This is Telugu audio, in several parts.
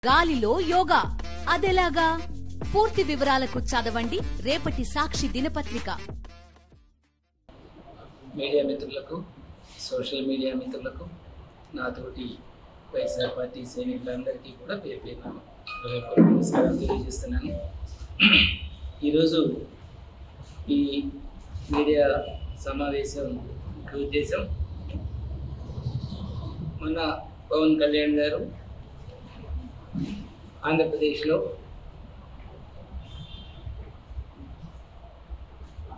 గాలిలో యోగా అదెలాగా? పూర్తి వివరాలకు చదవండి రేపటి సాక్షి దినపత్రిక. మీడియా మిత్రులకు, సోషల్ మీడియా మిత్రులకు, నాతోటి వైఎస్ఆర్ పార్టీ సైనికులందరికీ కూడా పేరు పేరున హృదయపూర్వక నమస్కారం తెలియజేస్తున్నాను. ఈరోజు ఈ మీడియా సమావేశం ఉద్దేశం, మొన్న పవన్ కళ్యాణ్ గారు ఆంధ్రప్రదేశ్లో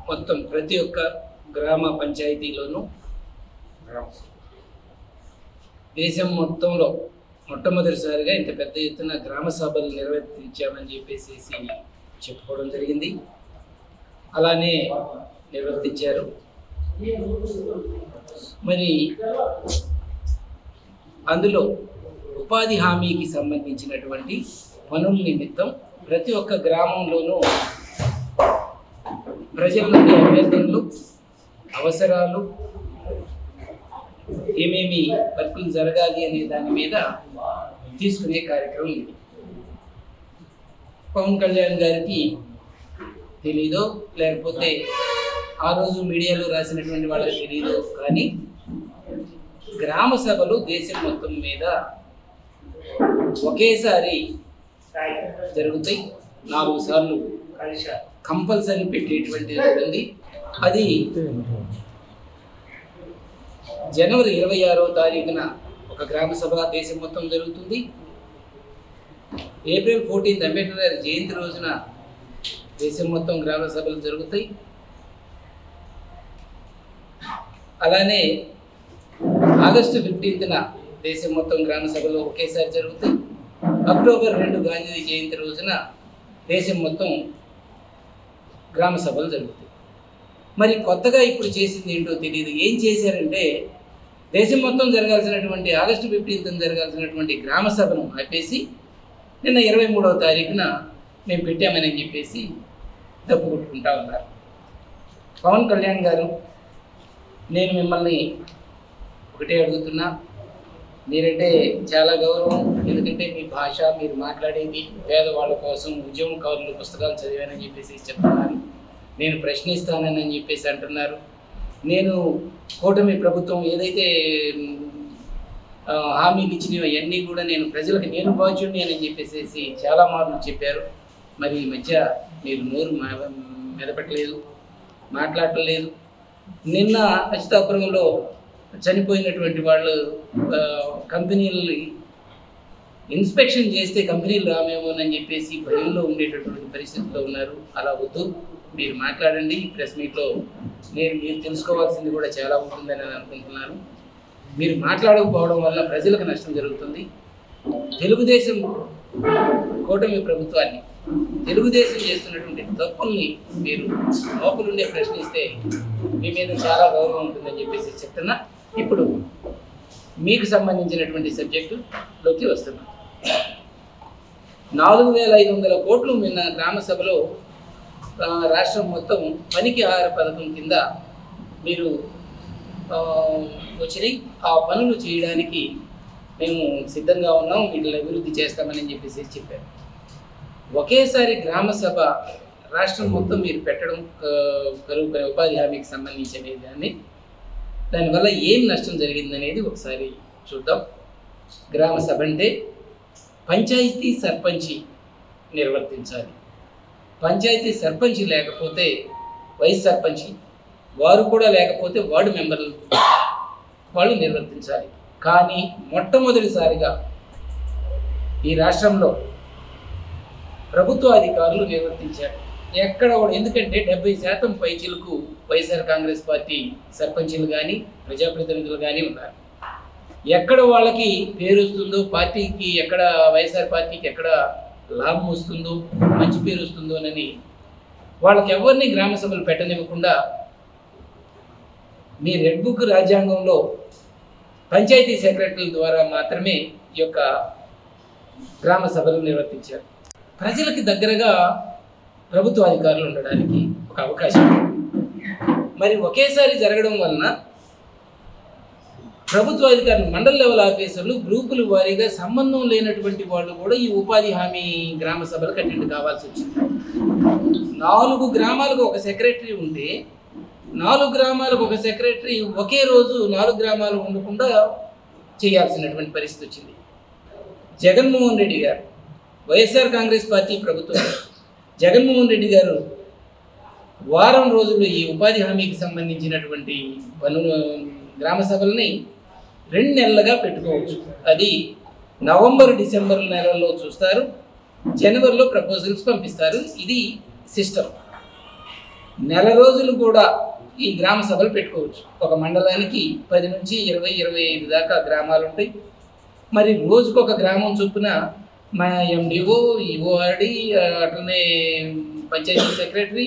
మొత్తం ప్రతి ఒక్క గ్రామ పంచాయతీలోనూ దేశం మొత్తంలో మొట్టమొదటిసారిగా ఇంత పెద్ద ఎత్తున గ్రామ సభలు నిర్వర్తించామని చెప్పేసి చెప్పుకోవడం జరిగింది. అలానే నిర్వర్తించారు. మరి అందులో ఉపాధి హామీకి సంబంధించినటువంటి పనుల నిమిత్తం ప్రతి ఒక్క గ్రామంలోనూ ప్రజల నుండి అభ్యర్థనలు, అవసరాలు, ఏమేమి వర్కులు జరగాలి అనే దాని మీద తీసుకునే కార్యక్రమం ఇది. పవన్ కళ్యాణ్ గారికి తెలీదో లేకపోతే ఆ రోజు మీడియాలో రాసినటువంటి వాళ్ళకి తెలీదో కానీ గ్రామ సభలు దేశం మొత్తం మీద ఒకేసారి జరుగుతాయి. 4 సార్లు కంపల్సరీ పెట్టేటువంటి ఉంది. అది జనవరి 26వ తారీఖున ఒక గ్రామ సభ దేశం మొత్తం జరుగుతుంది. ఏప్రిల్ 14 అంబేద్కర్ గారి జయంతి రోజున దేశం మొత్తం గ్రామ సభలు జరుగుతాయి. అలానే ఆగస్టు 15న దేశం మొత్తం గ్రామ సభలు ఒకేసారి జరుగుతాయి. అక్టోబర్ 2 గాంధీ జయంతి రోజున దేశం మొత్తం గ్రామ సభలు జరుగుతాయి. మరి కొత్తగా ఇప్పుడు చేసింది ఏంటో తెలియదు. ఏం చేశారంటే దేశం మొత్తం జరగాల్సినటువంటి ఆగస్టు 15న జరగాల్సినటువంటి గ్రామ సభను ఆపేసి నిన్న 23వ తారీఖున మేము పెట్టామని చెప్పేసి తప్పు కొట్టుకుంటా ఉన్నారు. పవన్ కళ్యాణ్ గారు, నేను మిమ్మల్ని ఒకటే అడుగుతున్నా. మీరంటే చాలా గౌరవం, ఎందుకంటే మీ భాష, మీరు మాట్లాడేది పేదవాళ్ళ కోసం, ఉద్యమకారులు పుస్తకాలు చదివానని చెప్పేసి చెప్తున్నారు. నేను ప్రశ్నిస్తానని చెప్పేసి అంటున్నారు. నేను కూటమి ప్రభుత్వం ఏదైతే హామీలు ఇచ్చినవి అవన్నీ కూడా నేను ప్రజలకు నేను బాధ్యుడిని అని చెప్పేసి చాలా మార్లు చెప్పారు. మరి ఈ మధ్య మీరు నోరు మెదపట్లేదు, మాట్లాడలేదు. నిన్న అచితాపురంలో చనిపోయినటువంటి వాళ్ళు కంపెనీలు ఇన్స్పెక్షన్ చేస్తే కంపెనీలు రామేమోనని చెప్పేసి భయంలో ఉండేటటువంటి పరిస్థితిలో ఉన్నారు. అలా వద్దు, మీరు మాట్లాడండి. ప్రెస్ మీట్లో మీరు తెలుసుకోవాల్సింది కూడా చాలా ఉంటుందని అనుకుంటున్నాను. మీరు మాట్లాడకపోవడం వల్ల ప్రజలకు నష్టం జరుగుతుంది. తెలుగుదేశం కూటమి ప్రభుత్వాన్ని, తెలుగుదేశం చేస్తున్నటువంటి తప్పుల్ని మీరు లోపలుండే ప్రశ్నిస్తే మీ మీద చాలా గౌరవం ఉంటుందని చెప్పేసి చెప్తున్నా. ఇప్పుడు మీకు సంబంధించినటువంటి సబ్జెక్టులోకి వస్తున్నా. 4500 కోట్లు నిన్న గ్రామ సభలో రాష్ట్రం మొత్తం పనికి ఆహార పథకం కింద మీరు వచ్చినాయి. ఆ పనులు చేయడానికి మేము సిద్ధంగా ఉన్నాం, వీటిని అభివృద్ధి చేస్తామని చెప్పేసి చెప్పారు. ఒకేసారి గ్రామ సభ రాష్ట్రం మొత్తం మీరు పెట్టడం కరువు ఉపాధి హామీకి సంబంధించిన దాన్ని, దానివల్ల ఏం నష్టం జరిగిందనేది ఒకసారి చూద్దాం. గ్రామ సభ అంటే పంచాయతీ సర్పంచి నిర్వర్తించాలి. పంచాయతీ సర్పంచి లేకపోతే వైస్ సర్పంచి, వారు కూడా లేకపోతే వార్డు మెంబర్లు వాళ్ళు నిర్వర్తించాలి. కానీ మొట్టమొదటిసారిగా ఈ రాష్ట్రంలో ప్రభుత్వ అధికారులు నిర్వర్తించారు. ఎక్కడ కూడా, ఎందుకంటే 70% పైచీలకు వైఎస్ఆర్ కాంగ్రెస్ పార్టీ సర్పంచులు కానీ ప్రజాప్రతినిధులు కానీ ఉన్నారు. ఎక్కడ వాళ్ళకి పేరు వస్తుందో, పార్టీకి ఎక్కడ వైఎస్ఆర్ పార్టీకి ఎక్కడ లాభం వస్తుందో, మంచి పేరు వస్తుందోనని వాళ్ళకి ఎవరిని గ్రామ సభలు పెట్టనివ్వకుండా మీ రెడ్ బుక్ రాజ్యాంగంలో పంచాయతీ సెక్రటరీల ద్వారా మాత్రమే ఈ యొక్క గ్రామ సభలు నిర్వర్తించారు. ప్రజలకి దగ్గరగా ప్రభుత్వ అధికారులు ఉండడానికి ఒక అవకాశం. మరి ఒకేసారి జరగడం వలన ప్రభుత్వ అధికారులు, మండల లెవెల్ ఆఫీసర్లు గ్రూపుల వారీగా సంబంధం లేనటువంటి వాళ్ళు కూడా ఈ ఉపాధి హామీ గ్రామ సభలకు అటెండ్ కావాల్సి వచ్చింది. 4 గ్రామాలకు ఒక సెక్రటరీ ఉంటే 4 గ్రామాలకు ఒక సెక్రటరీ ఒకే రోజు 4 గ్రామాలు ఉండకుండా చేయాల్సినటువంటి పరిస్థితి వచ్చింది. జగన్మోహన్ రెడ్డి గారు, వైఎస్ఆర్ కాంగ్రెస్ పార్టీ ప్రభుత్వం, జగన్మోహన్ రెడ్డి గారు వారం రోజులు ఈ ఉపాధి హామీకి సంబంధించినటువంటి పనులు గ్రామ సభల్ని 2 నెలలుగా పెట్టుకోవచ్చు. అది నవంబర్, డిసెంబర్ నెలల్లో చూస్తారు, జనవరిలో ప్రపోజల్స్ పంపిస్తారు. ఇది సిస్టమ్. నెల రోజులు కూడా ఈ గ్రామ సభలు పెట్టుకోవచ్చు. ఒక మండలానికి 10 నుంచి 20, 25 దాకా గ్రామాలు ఉంటాయి. మరి రోజుకొక గ్రామం చొప్పున మా ఎండిఓ, ఈఓఆర్డి, అట్లనే పంచాయతీ సెక్రటరీ,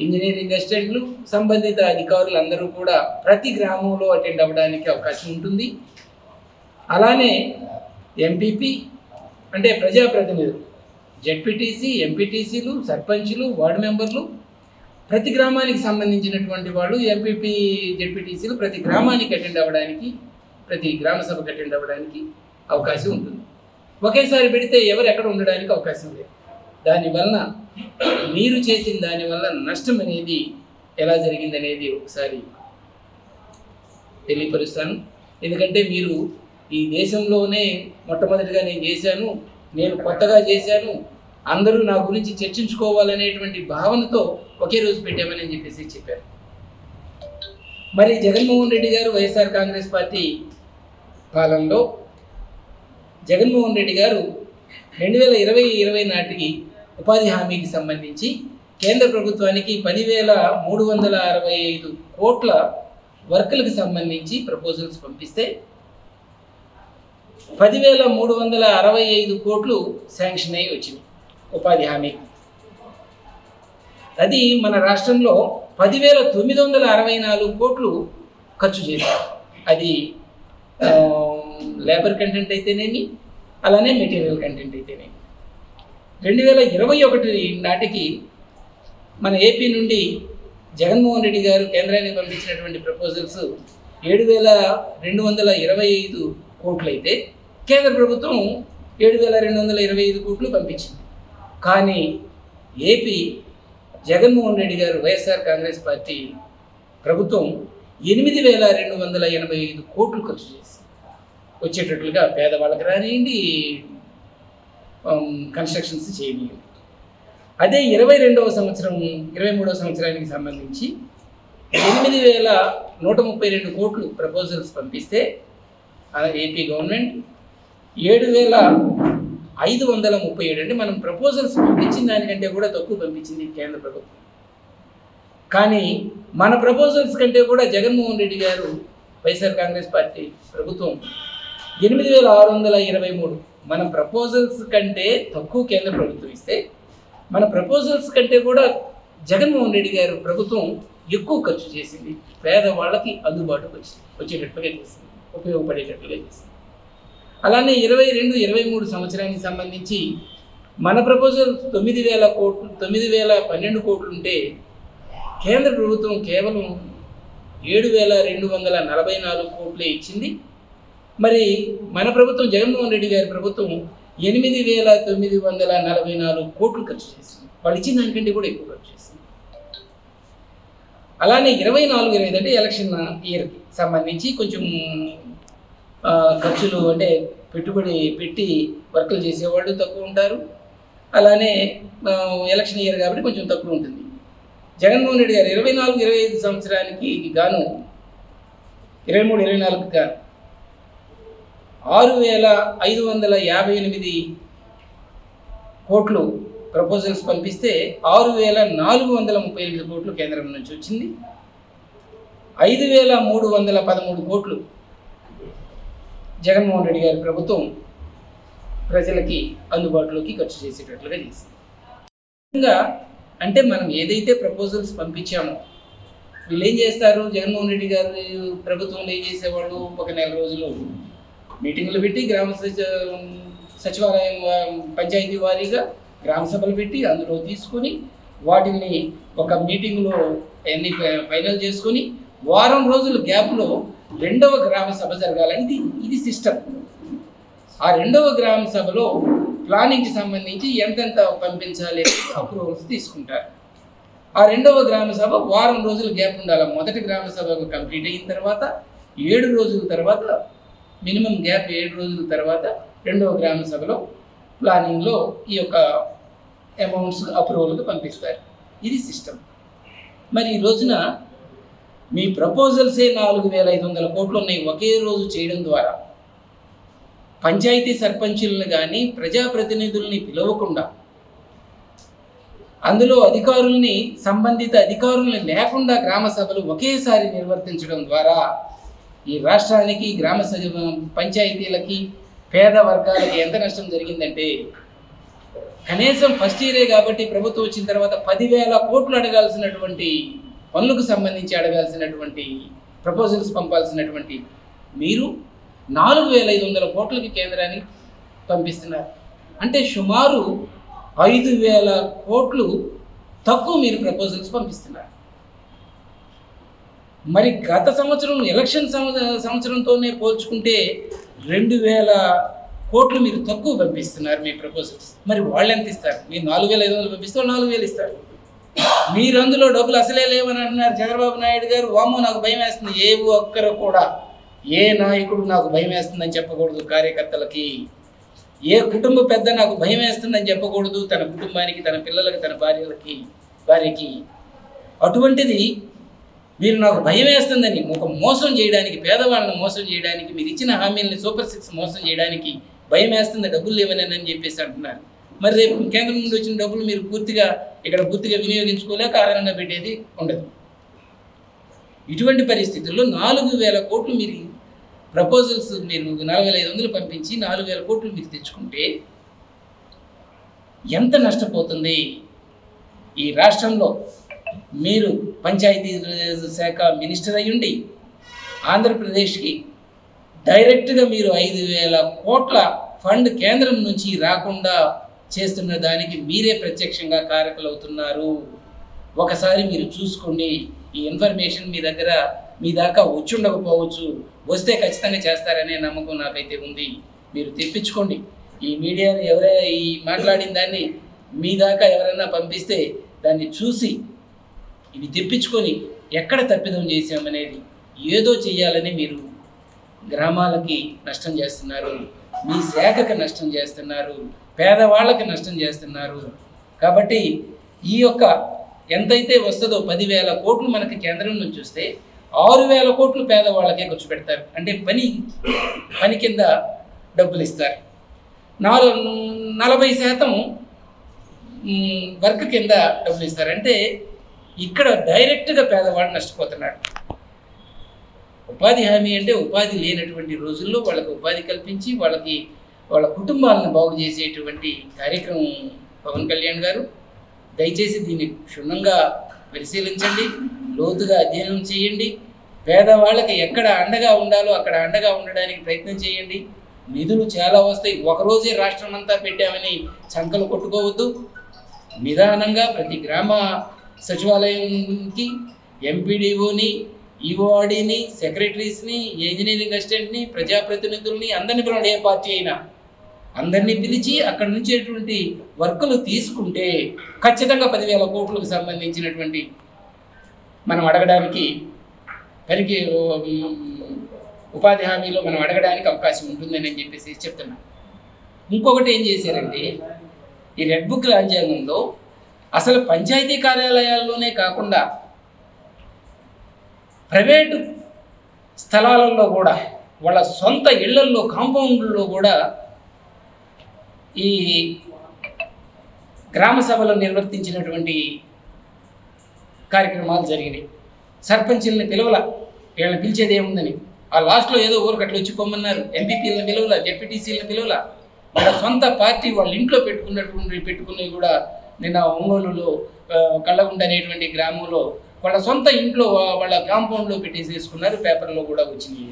ఇంజనీరింగ్ అసిస్టెంట్లు, సంబంధిత అధికారులు అందరూ కూడా ప్రతి గ్రామంలో అటెండ్ అవ్వడానికి అవకాశం ఉంటుంది. అలానే ఎంపీపీ అంటే ప్రజాప్రతినిధులు, జెడ్పీటీసీ, ఎంపీటీసీలు, సర్పంచ్లు, వార్డు మెంబర్లు, ప్రతి గ్రామానికి సంబంధించినటువంటి వాళ్ళు, ఎంపీపీ, జెడ్పీటీసీలు ప్రతి గ్రామానికి అటెండ్ అవ్వడానికి, ప్రతి గ్రామ సభకు అటెండ్ అవ్వడానికి అవకాశం ఉంటుంది. ఒకేసారి పెడితే ఎవరు ఎక్కడ ఉండడానికి అవకాశం లేదు. దానివలన మీరు చేసిన దానివల్ల నష్టం అనేది ఎలా జరిగింది అనేది ఒకసారి తెలియపరుస్తాను. ఎందుకంటే మీరు ఈ దేశంలోనే మొట్టమొదటిగా నేను చేశాను, నేను కొత్తగా చేశాను, అందరూ నా గురించి చర్చించుకోవాలనేటువంటి భావనతో ఒకే రోజు పెట్టామని చెప్పేసి చెప్పారు. మరి జగన్మోహన్ రెడ్డి గారు వైఎస్ఆర్ కాంగ్రెస్ పార్టీ పాలనలో జగన్మోహన్ రెడ్డి గారు 2020 నాటికి ఉపాధి హామీకి సంబంధించి కేంద్ర ప్రభుత్వానికి 10,365 కోట్ల వర్కులకు సంబంధించి ప్రపోజల్స్ పంపిస్తే 10,365 కోట్లు శాంక్షన్ అయ్యి వచ్చింది ఉపాధి హామీ. అది మన రాష్ట్రంలో 10,964 కోట్లు ఖర్చు చేశారు. అది లేబర్ కంటెంట్ అయితేనేమి, అలానే మెటీరియల్ కంటెంట్ అయితేనేమి. 2021 నాటికి మన ఏపీ నుండి జగన్మోహన్ రెడ్డి గారు కేంద్రానికి పంపించినటువంటి ప్రపోజల్స్ 7,225 కోట్లు అయితే కేంద్ర ప్రభుత్వం 7,225 కోట్లు పంపించింది. కానీ ఏపీ జగన్మోహన్ రెడ్డి గారు వైఎస్ఆర్ కాంగ్రెస్ పార్టీ ప్రభుత్వం 8,285 కోట్లు ఖర్చు చేసి వచ్చేటట్లుగా పేదవాళ్ళకి రానియండి, కన్స్ట్రక్షన్స్ చేయనియండి. అదే 23వ సంవత్సరానికి సంబంధించి 8,132 కోట్లు ప్రపోజల్స్ పంపిస్తే ఏపీ గవర్నమెంట్ 7,537, అంటే మనం ప్రపోజల్స్ పంపించిన దానికంటే కూడా తక్కువ పంపించింది కేంద్ర ప్రభుత్వం. కానీ మన ప్రపోజల్స్ కంటే కూడా జగన్మోహన్ రెడ్డి గారు వైఎస్ఆర్ కాంగ్రెస్ పార్టీ ప్రభుత్వం 8,623, మన ప్రపోజల్స్ కంటే తక్కువ కేంద్ర ప్రభుత్వం ఇస్తే మన ప్రపోజల్స్ కంటే కూడా జగన్మోహన్ రెడ్డి గారు ప్రభుత్వం ఎక్కువ ఖర్చు చేసింది. పేదవాళ్ళకి అందుబాటుకు వచ్చేటట్లుగా చేసింది, ఉపయోగపడేటట్లుగా చేసింది. అలానే 22-23 సంవత్సరానికి సంబంధించి మన ప్రపోజల్ 9,012 కోట్లు ఉంటే కేంద్ర ప్రభుత్వం కేవలం 7,244 కోట్లే ఇచ్చింది. మరి మన ప్రభుత్వం, జగన్మోహన్ రెడ్డి గారి ప్రభుత్వం 8,944 కోట్లు ఖర్చు చేసింది. వాళ్ళు ఇచ్చిన దానికంటే కూడా ఎక్కువ ఖర్చు చేసింది. అలానే 24-25 అంటే ఎలక్షన్ ఇయర్కి సంబంధించి కొంచెం ఖర్చులు, అంటే పెట్టుబడి పెట్టి వర్కులు చేసేవాళ్ళు తక్కువ ఉంటారు. అలానే ఎలక్షన్ ఇయర్ కాబట్టి కొంచెం తక్కువ ఉంటుంది. జగన్మోహన్ రెడ్డి గారు 24-25 సంవత్సరానికి గాను 23-24 గాను 6,558 కోట్లు ప్రపోజల్స్ పంపిస్తే 6,438 కోట్లు కేంద్రం నుంచి వచ్చింది. 5,313 కోట్లు జగన్మోహన్ రెడ్డి గారి ప్రభుత్వం ప్రజలకి అందుబాటులోకి ఖర్చు చేసేటట్లుగా చేసింది. అంటే మనం ఏదైతే ప్రపోజల్స్ పంపించామో వీళ్ళు ఏం చేస్తారు, జగన్మోహన్ రెడ్డి గారి ప్రభుత్వంలో ఏం చేసేవాళ్ళు, ఒక నెల రోజులు మీటింగులు పెట్టి గ్రామ సచివాలయం పంచాయతీ వారీగా గ్రామ సభలు పెట్టి అందులో తీసుకొని వాటిని ఒక మీటింగ్లో అన్ని ఫైనల్ చేసుకొని వారం రోజుల గ్యాప్లో రెండవ గ్రామ సభ జరగాలని ఇది సిస్టమ్. ఆ రెండవ గ్రామ సభలో ప్లానింగ్కి సంబంధించి ఎంతెంత పంపించాలి అప్రూవల్స్ తీసుకుంటారు. ఆ రెండవ గ్రామ సభ వారం రోజుల గ్యాప్ ఉండాలి. మొదటి గ్రామ సభ కంప్లీట్ అయిన తర్వాత 7 రోజుల తర్వాత, మినిమం గ్యాప్ 7 రోజుల తర్వాత రెండవ గ్రామ సభలో ప్లానింగ్లో ఈ యొక్క అమౌంట్స్ అప్రూవల్కి పంపిస్తారు. ఇది సిస్టమ్. మరి ఈ రోజున మీ ప్రపోజల్సే 4,500 కోట్లు ఉన్నాయి. ఒకే రోజు చేయడం ద్వారా పంచాయతీ సర్పంచులను కానీ ప్రజాప్రతినిధుల్ని పిలవకుండా, అందులో అధికారుల్ని, సంబంధిత అధికారుల్ని లేకుండా గ్రామ సభలు ఒకేసారి నిర్వర్తించడం ద్వారా ఈ రాష్ట్రానికి, గ్రామ పంచాయతీలకి, పేద వర్గాలకి ఎంత నష్టం జరిగిందంటే, కనీసం ఫస్ట్ ఇయరే కాబట్టి ప్రభుత్వం వచ్చిన తర్వాత 10,000 కోట్లు అడగాల్సినటువంటి, పనులకు సంబంధించి అడగాల్సినటువంటి ప్రపోజల్స్ పంపాల్సినటువంటి మీరు 4,500 కోట్లకి కేంద్రానికి పంపిస్తున్నారు. అంటే సుమారు 5,000 కోట్లు తక్కువ మీరు ప్రపోజల్స్ పంపిస్తున్నారు. మరి గత సంవత్సరం ఎలక్షన్ సంవత్సరంతోనే పోల్చుకుంటే 2,000 కోట్లు మీరు తక్కువ పంపిస్తున్నారు మీ ప్రపోజల్స్. మరి వాళ్ళు ఎంత ఇస్తారు? మీరు 4,500 పంపిస్తే 4,000 ఇస్తారు. మీరు అందులో డబ్బులు అసలే లేవని అంటున్నారు చంద్రబాబు నాయుడు గారు. వామ్మో నాకు భయం వేస్తుంది. ఏ ఒక్కరు కూడా, ఏ నాయకుడు నాకు భయం వేస్తుందని చెప్పకూడదు కార్యకర్తలకి. ఏ కుటుంబ పెద్ద నాకు భయం వేస్తుందని చెప్పకూడదు తన కుటుంబానికి, తన పిల్లలకి, తన భార్యకి. అటువంటిది మీరు నాకు భయం వేస్తుందని ఒక మోసం చేయడానికి, పేదవాళ్ళని మోసం చేయడానికి, మీరు ఇచ్చిన హామీలని సూపర్ 6 మోసం చేయడానికి భయం వేస్తుంది, డబ్బులు లేవని చెప్పేసి అంటున్నారు. మరి రేపు కేంద్రం నుండి వచ్చిన డబ్బులు మీరు పూర్తిగా వినియోగించుకోలేక ఆధారంగా పెట్టేది ఉండదు. ఇటువంటి పరిస్థితుల్లో 4,000 కోట్లు మీరు ప్రపోజల్స్, మీరు 4,500 పంపించి 4,000 కోట్లు మీరు తెచ్చుకుంటే ఎంత నష్టపోతుంది ఈ రాష్ట్రంలో? మీరు పంచాయతీ శాఖ మినిస్టర్ అయ్యుండి ఆంధ్రప్రదేశ్కి డైరెక్ట్గా మీరు 5,000 కోట్ల ఫండ్ కేంద్రం నుంచి రాకుండా చేస్తున్న దానికి మీరే ప్రత్యక్షంగా కారకులవుతున్నారు. ఒకసారి మీరు చూసుకోండి. ఈ ఇన్ఫర్మేషన్ మీ దాకా వచ్చి ఉండకపోవచ్చు, వస్తే ఖచ్చితంగా చేస్తారనే నమ్మకం నాకైతే ఉంది. మీరు తెప్పించుకోండి. ఈ మీడియాని ఈ మాట్లాడిన దాన్ని మీ దాకా ఎవరైనా పంపిస్తే దాన్ని చూసి ఇవి తెప్పించుకొని ఎక్కడ తప్పిదం చేశామనేది ఏదో చెయ్యాలని మీరు గ్రామాలకి నష్టం చేస్తున్నారు, మీ శాఖకి నష్టం చేస్తున్నారు, పేదవాళ్ళకి నష్టం చేస్తున్నారు. కాబట్టి ఈ యొక్క ఎంతైతే వస్తుందో 10,000 కోట్లు మనకి కేంద్రం నుంచి వస్తే 6,000 కోట్లు పేదవాళ్ళకే ఖర్చు పెడతారు. అంటే పని కింద డబ్బులు ఇస్తారు. 40% వర్క్ కింద డబ్బులు ఇస్తారు. అంటే ఇక్కడ డైరెక్ట్గా పేదవాడు నష్టపోతున్నాడు. ఉపాధి హామీ అంటే ఉపాధి లేనటువంటి రోజుల్లో వాళ్ళకి ఉపాధి కల్పించి వాళ్ళ కుటుంబాలను బాగు చేసేటువంటి కార్యక్రమం పవన్ కళ్యాణ్ గారు. దయచేసి దీన్ని క్షుణ్ణంగా పరిశీలించండి, లోతుగా అధ్యయనం చేయండి. పేదవాళ్ళకి ఎక్కడ అండగా ఉండాలో అక్కడ అండగా ఉండడానికి ప్రయత్నం చేయండి. నిధులు చాలా వస్తాయి. ఒకరోజే రాష్ట్రం అంతా పెట్టామని చంకలు కొట్టుకోవద్దు. నిదానంగా ప్రతి గ్రామ సచివాలయంకి ఎంపీడీఓని, ఈఓఆర్డీని, సెక్రటరీస్ని, ఇంజనీరింగ్ అసిస్టెంట్ని, ప్రజాప్రతినిధుల్ని అందరినీ పిలవండి. ఏ పార్టీ అయినా అందరినీ పిలిచి అక్కడ నుంచేటువంటి వర్కులు తీసుకుంటే ఖచ్చితంగా 10,000 కోట్లకు సంబంధించినటువంటి మనం అడగడానికి పనికి ఉపాధి హామీలో మనం అడగడానికి అవకాశం ఉంటుందని చెప్పేసి చెప్తున్నాం. ఇంకొకటి ఏం చేశారంటే, ఈ రెడ్ బుక్ రాజ్యాంగంలో అసలు పంచాయతీ కార్యాలయాల్లోనే కాకుండా ప్రైవేటు స్థలాలలో కూడా, వాళ్ళ సొంత ఇళ్లల్లో, కాంపౌండ్లలో కూడా ఈ గ్రామ సభలో నిర్వర్తించినటువంటి కార్యక్రమాలు జరిగినాయి. సర్పంచుల్ని పిలవల, వీళ్ళని పిలిచేది ఏముందని. ఆ లాస్ట్లో ఏదో ఊరికి అట్లా వచ్చి పొమ్మన్నారు. ఎంపీపీలను పిలవల, జెడ్పీటీసీలను పిలవల. వాళ్ళ సొంత పార్టీ వాళ్ళ ఇంట్లో పెట్టుకున్నవి కూడా నిన్న ఒంగోలులో కళ్ళగుంట అనేటువంటి గ్రామంలో వాళ్ళ సొంత ఇంట్లో వాళ్ళ కాంపౌండ్లో పెట్టేసేసుకున్నారు. పేపర్లో కూడా వచ్చింది.